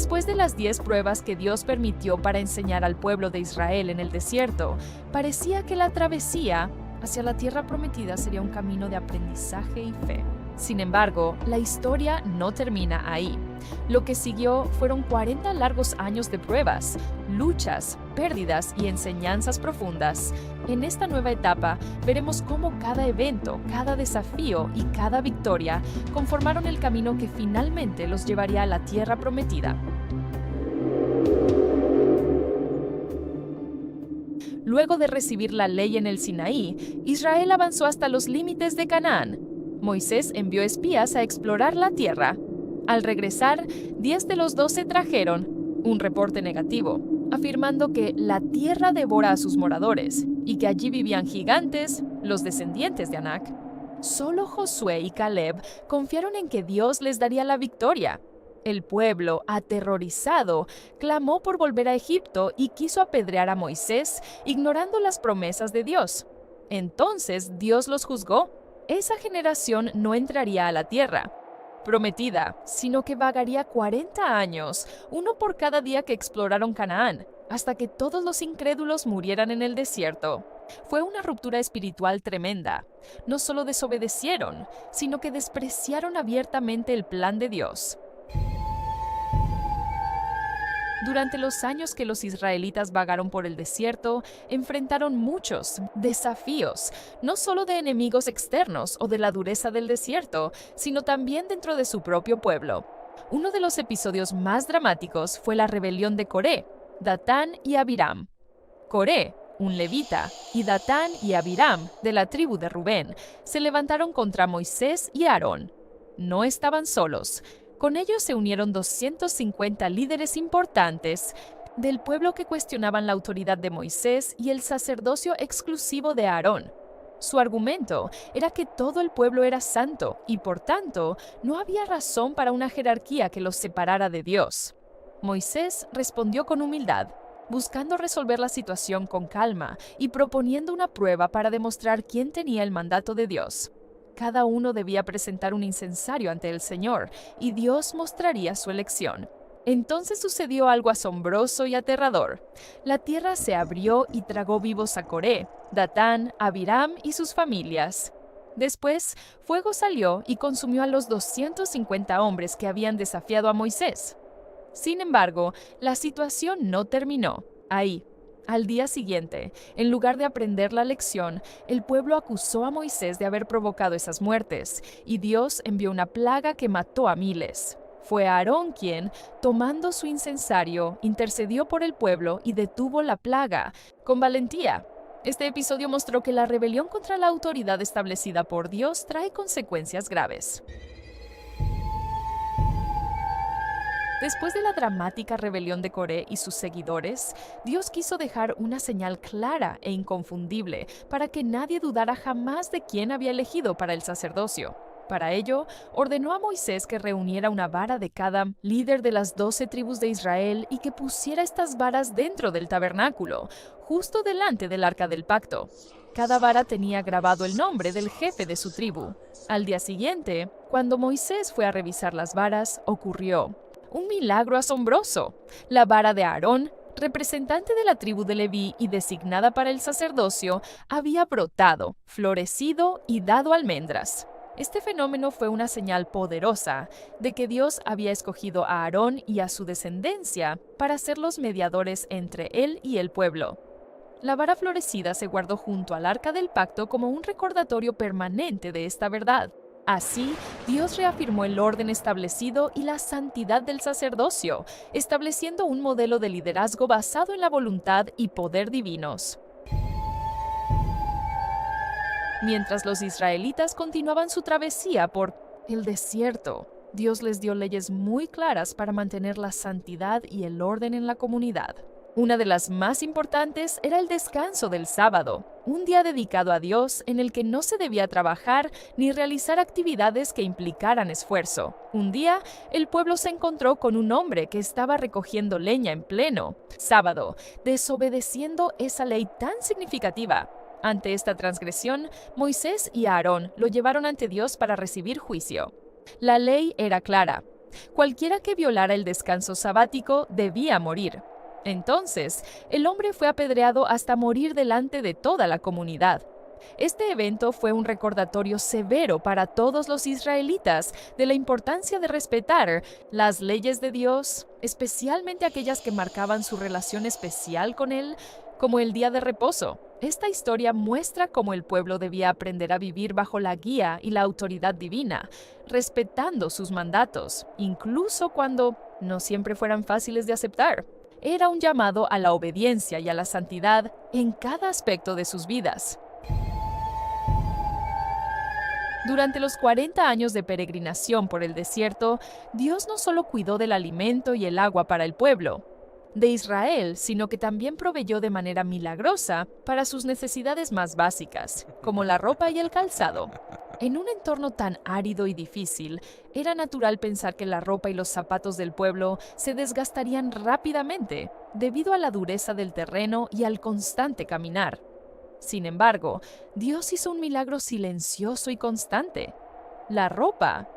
Después de las 10 pruebas que Dios permitió para enseñar al pueblo de Israel en el desierto, parecía que la travesía hacia la tierra prometida sería un camino de aprendizaje y fe. Sin embargo, la historia no termina ahí. Lo que siguió fueron 40 largos años de pruebas, luchas, pérdidas y enseñanzas profundas. En esta nueva etapa, veremos cómo cada evento, cada desafío y cada victoria conformaron el camino que finalmente los llevaría a la tierra prometida. Luego de recibir la ley en el Sinaí, Israel avanzó hasta los límites de Canaán. Moisés envió espías a explorar la tierra. Al regresar, 10 de los 12 trajeron un reporte negativo, afirmando que la tierra devora a sus moradores y que allí vivían gigantes, los descendientes de Anak. Solo Josué y Caleb confiaron en que Dios les daría la victoria. El pueblo, aterrorizado, clamó por volver a Egipto y quiso apedrear a Moisés, ignorando las promesas de Dios. Entonces Dios los juzgó. Esa generación no entraría a la tierra prometida, sino que vagaría 40 años, uno por cada día que exploraron Canaán, hasta que todos los incrédulos murieran en el desierto. Fue una ruptura espiritual tremenda. No solo desobedecieron, sino que despreciaron abiertamente el plan de Dios. Durante los años que los israelitas vagaron por el desierto, enfrentaron muchos desafíos, no solo de enemigos externos o de la dureza del desierto, sino también dentro de su propio pueblo. Uno de los episodios más dramáticos fue la rebelión de Coré, Datán y Abiram. Coré, un levita, y Datán y Abiram, de la tribu de Rubén, se levantaron contra Moisés y Aarón. No estaban solos. Con ellos se unieron 250 líderes importantes del pueblo que cuestionaban la autoridad de Moisés y el sacerdocio exclusivo de Aarón. Su argumento era que todo el pueblo era santo y, por tanto, no había razón para una jerarquía que los separara de Dios. Moisés respondió con humildad, buscando resolver la situación con calma y proponiendo una prueba para demostrar quién tenía el mandato de Dios. Cada uno debía presentar un incensario ante el Señor, y Dios mostraría su elección. Entonces sucedió algo asombroso y aterrador. La tierra se abrió y tragó vivos a Coré, Datán, Abiram y sus familias. Después, fuego salió y consumió a los 250 hombres que habían desafiado a Moisés. Sin embargo, la situación no terminó ahí. Al día siguiente, en lugar de aprender la lección, el pueblo acusó a Moisés de haber provocado esas muertes, y Dios envió una plaga que mató a miles. Fue Aarón quien, tomando su incensario, intercedió por el pueblo y detuvo la plaga, con valentía. Este episodio mostró que la rebelión contra la autoridad establecida por Dios trae consecuencias graves. Después de la dramática rebelión de Coré y sus seguidores, Dios quiso dejar una señal clara e inconfundible para que nadie dudara jamás de quién había elegido para el sacerdocio. Para ello, ordenó a Moisés que reuniera una vara de cada líder de las 12 tribus de Israel y que pusiera estas varas dentro del tabernáculo, justo delante del arca del pacto. Cada vara tenía grabado el nombre del jefe de su tribu. Al día siguiente, cuando Moisés fue a revisar las varas, ocurrió un milagro asombroso. La vara de Aarón, representante de la tribu de Leví y designada para el sacerdocio, había brotado, florecido y dado almendras. Este fenómeno fue una señal poderosa de que Dios había escogido a Aarón y a su descendencia para ser los mediadores entre él y el pueblo. La vara florecida se guardó junto al arca del pacto como un recordatorio permanente de esta verdad. Así, Dios reafirmó el orden establecido y la santidad del sacerdocio, estableciendo un modelo de liderazgo basado en la voluntad y poder divinos. Mientras los israelitas continuaban su travesía por el desierto, Dios les dio leyes muy claras para mantener la santidad y el orden en la comunidad. Una de las más importantes era el descanso del sábado, un día dedicado a Dios en el que no se debía trabajar ni realizar actividades que implicaran esfuerzo. Un día, el pueblo se encontró con un hombre que estaba recogiendo leña en pleno sábado, desobedeciendo esa ley tan significativa. Ante esta transgresión, Moisés y Aarón lo llevaron ante Dios para recibir juicio. La ley era clara. Cualquiera que violara el descanso sabático debía morir. Entonces, el hombre fue apedreado hasta morir delante de toda la comunidad. Este evento fue un recordatorio severo para todos los israelitas de la importancia de respetar las leyes de Dios, especialmente aquellas que marcaban su relación especial con Él, como el día de reposo. Esta historia muestra cómo el pueblo debía aprender a vivir bajo la guía y la autoridad divina, respetando sus mandatos, incluso cuando no siempre fueran fáciles de aceptar. Era un llamado a la obediencia y a la santidad en cada aspecto de sus vidas. Durante los 40 años de peregrinación por el desierto, Dios no solo cuidó del alimento y el agua para el pueblo de Israel, sino que también proveyó de manera milagrosa para sus necesidades más básicas, como la ropa y el calzado. En un entorno tan árido y difícil, era natural pensar que la ropa y los zapatos del pueblo se desgastarían rápidamente debido a la dureza del terreno y al constante caminar. Sin embargo, Dios hizo un milagro silencioso y constante. La ropa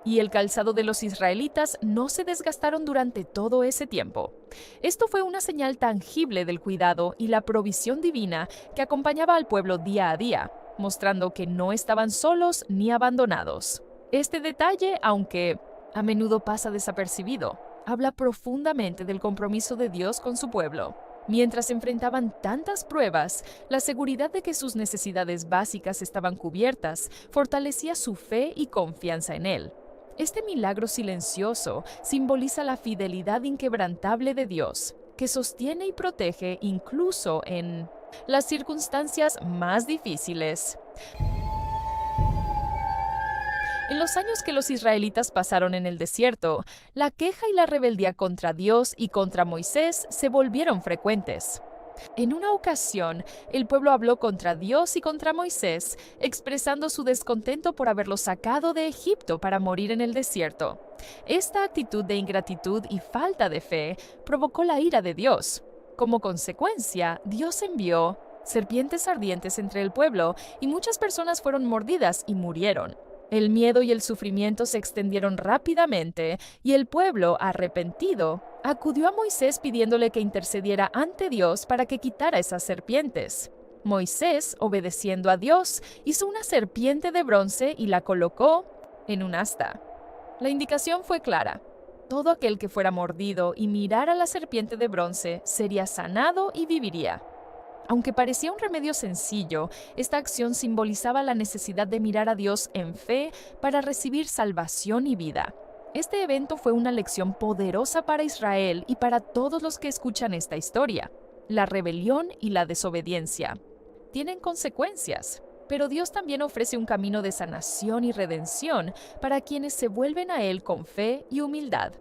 y el calzado de los israelitas no se desgastaron durante todo ese tiempo. Esto fue una señal tangible del cuidado y la provisión divina que acompañaba al pueblo día a día, mostrando que no estaban solos ni abandonados. Este detalle, aunque a menudo pasa desapercibido, habla profundamente del compromiso de Dios con su pueblo. Mientras enfrentaban tantas pruebas, la seguridad de que sus necesidades básicas estaban cubiertas fortalecía su fe y confianza en Él. Este milagro silencioso simboliza la fidelidad inquebrantable de Dios, que sostiene y protege incluso en las circunstancias más difíciles. En los años que los israelitas pasaron en el desierto, la queja y la rebeldía contra Dios y contra Moisés se volvieron frecuentes. En una ocasión, el pueblo habló contra Dios y contra Moisés, expresando su descontento por haberlos sacado de Egipto para morir en el desierto. Esta actitud de ingratitud y falta de fe provocó la ira de Dios. Como consecuencia, Dios envió serpientes ardientes entre el pueblo y muchas personas fueron mordidas y murieron. El miedo y el sufrimiento se extendieron rápidamente y el pueblo, arrepentido, acudió a Moisés pidiéndole que intercediera ante Dios para que quitara esas serpientes. Moisés, obedeciendo a Dios, hizo una serpiente de bronce y la colocó en un asta. La indicación fue clara. Todo aquel que fuera mordido y mirara a la serpiente de bronce sería sanado y viviría. Aunque parecía un remedio sencillo, esta acción simbolizaba la necesidad de mirar a Dios en fe para recibir salvación y vida. Este evento fue una lección poderosa para Israel y para todos los que escuchan esta historia. La rebelión y la desobediencia tienen consecuencias, pero Dios también ofrece un camino de sanación y redención para quienes se vuelven a Él con fe y humildad.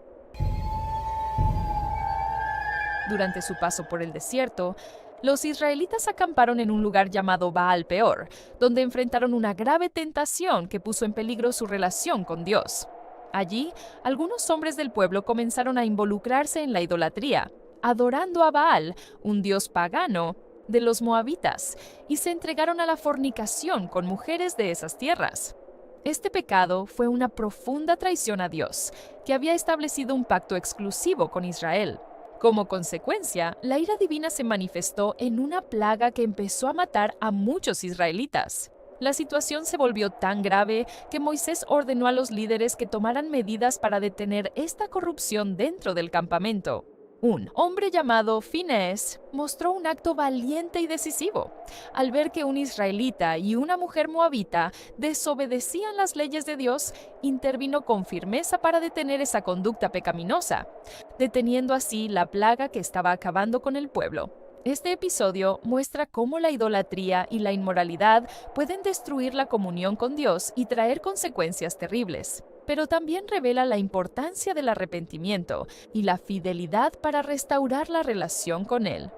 Durante su paso por el desierto, los israelitas acamparon en un lugar llamado Baal Peor, donde enfrentaron una grave tentación que puso en peligro su relación con Dios. Allí, algunos hombres del pueblo comenzaron a involucrarse en la idolatría, adorando a Baal, un dios pagano de los moabitas, y se entregaron a la fornicación con mujeres de esas tierras. Este pecado fue una profunda traición a Dios, que había establecido un pacto exclusivo con Israel. Como consecuencia, la ira divina se manifestó en una plaga que empezó a matar a muchos israelitas. La situación se volvió tan grave que Moisés ordenó a los líderes que tomaran medidas para detener esta corrupción dentro del campamento. Un hombre llamado Finés mostró un acto valiente y decisivo. Al ver que un israelita y una mujer moabita desobedecían las leyes de Dios, intervino con firmeza para detener esa conducta pecaminosa, deteniendo así la plaga que estaba acabando con el pueblo. Este episodio muestra cómo la idolatría y la inmoralidad pueden destruir la comunión con Dios y traer consecuencias terribles, pero también revela la importancia del arrepentimiento y la fidelidad para restaurar la relación con Él.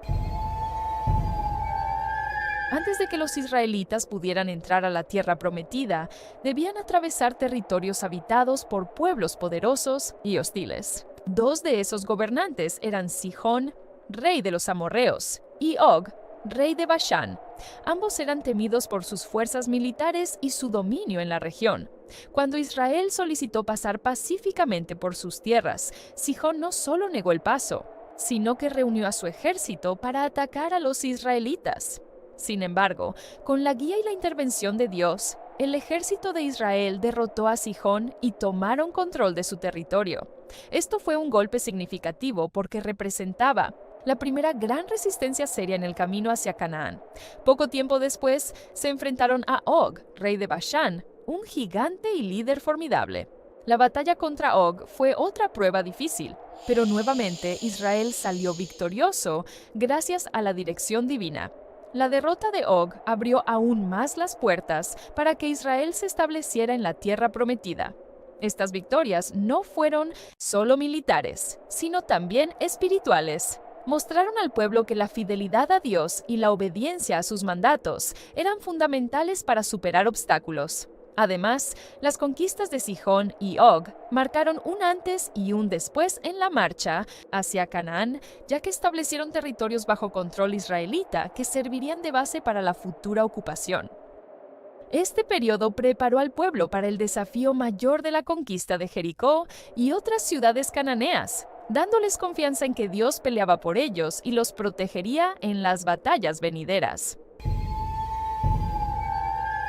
Antes de que los israelitas pudieran entrar a la tierra prometida, debían atravesar territorios habitados por pueblos poderosos y hostiles. Dos de esos gobernantes eran Sihón, rey de los amorreos, y Og, rey de Bashán. Ambos eran temidos por sus fuerzas militares y su dominio en la región. Cuando Israel solicitó pasar pacíficamente por sus tierras, Sihón no solo negó el paso, sino que reunió a su ejército para atacar a los israelitas. Sin embargo, con la guía y la intervención de Dios, el ejército de Israel derrotó a Sihón y tomaron control de su territorio. Esto fue un golpe significativo porque representaba la primera gran resistencia seria en el camino hacia Canaán. Poco tiempo después, se enfrentaron a Og, rey de Bashán, un gigante y líder formidable. La batalla contra Og fue otra prueba difícil, pero nuevamente Israel salió victorioso gracias a la dirección divina. La derrota de Og abrió aún más las puertas para que Israel se estableciera en la tierra prometida. Estas victorias no fueron solo militares, sino también espirituales. Mostraron al pueblo que la fidelidad a Dios y la obediencia a sus mandatos eran fundamentales para superar obstáculos. Además, las conquistas de Sihón y Og marcaron un antes y un después en la marcha hacia Canaán, ya que establecieron territorios bajo control israelita que servirían de base para la futura ocupación. Este periodo preparó al pueblo para el desafío mayor de la conquista de Jericó y otras ciudades cananeas, dándoles confianza en que Dios peleaba por ellos y los protegería en las batallas venideras.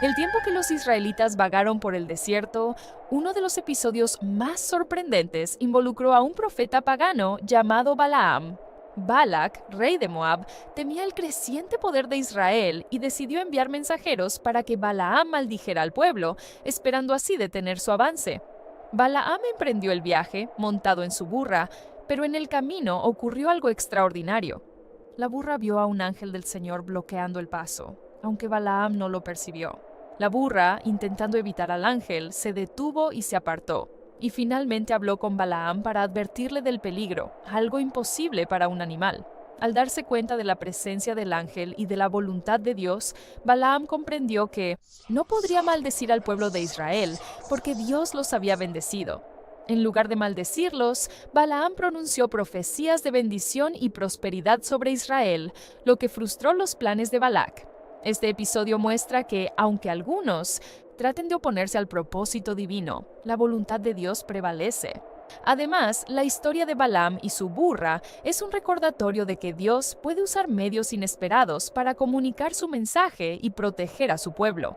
El tiempo que los israelitas vagaron por el desierto, uno de los episodios más sorprendentes involucró a un profeta pagano llamado Balaam. Balak, rey de Moab, temía el creciente poder de Israel y decidió enviar mensajeros para que Balaam maldijera al pueblo, esperando así detener su avance. Balaam emprendió el viaje, montado en su burra, pero en el camino ocurrió algo extraordinario. La burra vio a un ángel del Señor bloqueando el paso, aunque Balaam no lo percibió. La burra, intentando evitar al ángel, se detuvo y se apartó, y finalmente habló con Balaam para advertirle del peligro, algo imposible para un animal. Al darse cuenta de la presencia del ángel y de la voluntad de Dios, Balaam comprendió que no podría maldecir al pueblo de Israel, porque Dios los había bendecido. En lugar de maldecirlos, Balaam pronunció profecías de bendición y prosperidad sobre Israel, lo que frustró los planes de Balac. Este episodio muestra que, aunque algunos traten de oponerse al propósito divino, la voluntad de Dios prevalece. Además, la historia de Balaam y su burra es un recordatorio de que Dios puede usar medios inesperados para comunicar su mensaje y proteger a su pueblo.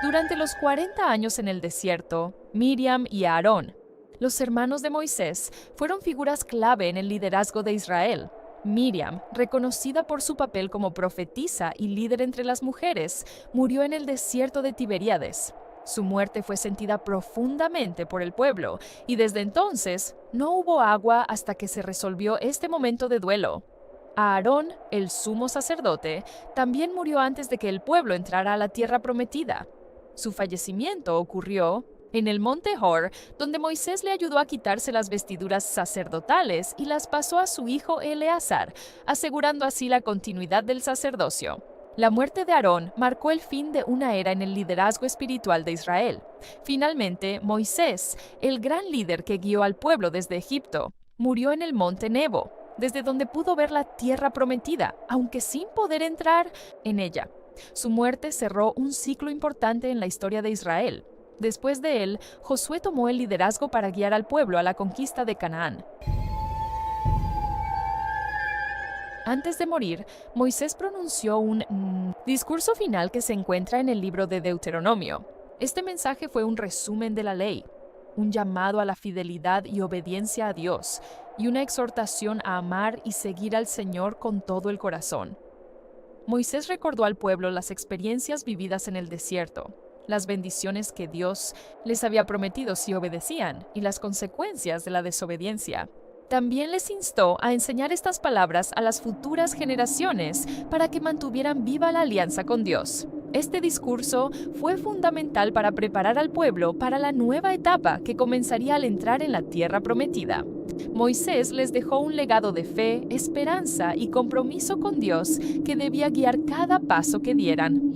Durante los 40 años en el desierto, Miriam y Aarón, los hermanos de Moisés, fueron figuras clave en el liderazgo de Israel. Miriam, reconocida por su papel como profetisa y líder entre las mujeres, murió en el desierto de Tiberíades. Su muerte fue sentida profundamente por el pueblo, y desde entonces no hubo agua hasta que se resolvió este momento de duelo. Aarón, el sumo sacerdote, también murió antes de que el pueblo entrara a la tierra prometida. Su fallecimiento ocurrió en el monte Hor, donde Moisés le ayudó a quitarse las vestiduras sacerdotales y las pasó a su hijo Eleazar, asegurando así la continuidad del sacerdocio. La muerte de Aarón marcó el fin de una era en el liderazgo espiritual de Israel. Finalmente, Moisés, el gran líder que guió al pueblo desde Egipto, murió en el monte Nebo, desde donde pudo ver la tierra prometida, aunque sin poder entrar en ella. Su muerte cerró un ciclo importante en la historia de Israel. Después de él, Josué tomó el liderazgo para guiar al pueblo a la conquista de Canaán. Antes de morir, Moisés pronunció un discurso final que se encuentra en el libro de Deuteronomio. Este mensaje fue un resumen de la ley, un llamado a la fidelidad y obediencia a Dios, y una exhortación a amar y seguir al Señor con todo el corazón. Moisés recordó al pueblo las experiencias vividas en el desierto, las bendiciones que Dios les había prometido si obedecían y las consecuencias de la desobediencia. También les instó a enseñar estas palabras a las futuras generaciones para que mantuvieran viva la alianza con Dios. Este discurso fue fundamental para preparar al pueblo para la nueva etapa que comenzaría al entrar en la tierra prometida. Moisés les dejó un legado de fe, esperanza y compromiso con Dios que debía guiar cada paso que dieran.